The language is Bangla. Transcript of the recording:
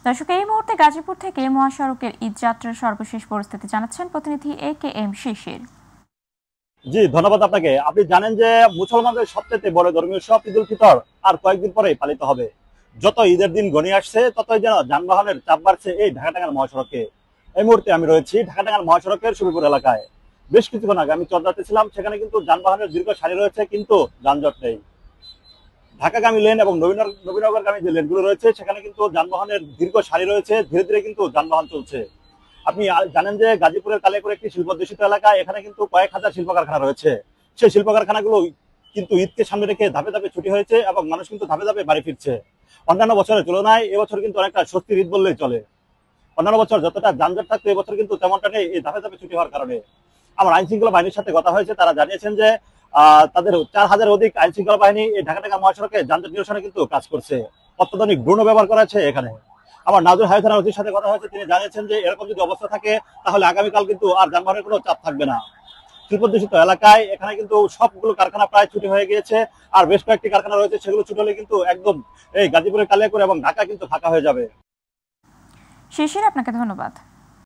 দর্শক, এই মুহূর্তে গাজীপুর থেকে মহাসড়কের ঈদযাত্রার সর্বশেষ পরিস্থিতি জানাচ্ছেন প্রতিনিধি AKM শিশির। জি, ধন্যবাদ আপনাকে। আপনি জানেন যে মুসলমানদের সবচেয়ে বড় ধর্মীয় উৎসব ঈদুল ফিতর আর কয়েকদিন পরেই পালিত হবে। যত ঈদের দিন ঘনিয়ে আসছে ততই যেন যানবাহনের চাপ বাড়ছে এই ঢাকা-টাঙ্গাইল মহাসড়কে। এই মুহূর্তে আমি রয়েছি ঢাকা-টাঙ্গাইল মহাসড়কের সুবিপুর এলাকায়। বেশ কিছুক্ষণ আগে আমি চন্দ্রাতে ছিলাম, সেখানে কিন্তু যানবাহনের দীর্ঘ সারি রয়েছে, কিন্তু যানজট নেই। ঢাকাগামী লেন এবং নবীনগরগামী যে লেনগুলো রয়েছে সেখানে কিন্তু যানবাহনের দীর্ঘ সারি রয়েছে, ধীরে ধীরে কিন্তু যানবাহন চলছে। আপনি জানেন যে গাজীপুরের কালিয়াকৈর একটি শিল্পদূষিত এলাকা, এখানে কিন্তু কয়েক হাজার শিল্প কারখানা রয়েছে। সেই শিল্প কারখানাগুলো কিন্তু ঈদকে সামনে রেখে ধাপে ধাপে ছুটি হয়েছে এবং মানুষ কিন্তু ধাপে ধাপে বাড়ি ফিরছে। অন্যান্য বছরের তুলনায় এবছর কিন্তু অনেকটা স্বস্তির ঈদ বললেই চলে। অন্যান্য বছর যতটা যানজট থাকতো এবছর কিন্তু তেমনটা নেই এই ধাপে ধাপে ছুটি হওয়ার কারণে। আমার আইন শৃঙ্খলা বাহিনীর সাথে কথা হয়েছে, তারা জানিয়েছেন যে তাদের 4000 অধিক আইন শৃঙ্খলা বাহিনী এই ঢাকা মহাসড়কে যানজট নিরসনে কিন্তু কাজ করছে। অত্যাধুনিক ড্রোনও ব্যবহার করা হয়েছে এখানে। আমার নাজুর হাই থানার ওসির সাথে কথা হয়েছে, তিনি জানিয়েছেন যে এরকম যদি অবস্থা থাকে তাহলে আগামীকাল কিন্তু আর যানবাহনের কোনো চাপ থাকবে না। শিল্পদূষিত এলাকায় এখানে কিন্তু সবগুলো কারখানা প্রায় ছুটি হয়ে গিয়েছে, আর বেশ কয়েকটি কারখানা রয়েছে সেগুলো ছুটি হলে কিন্তু একদম এই গাজীপুরের কালিয়াকৈর এবং ঢাকা কিন্তু ফাঁকা হয়ে যাবে। শিশির, আপনাকে ধন্যবাদ।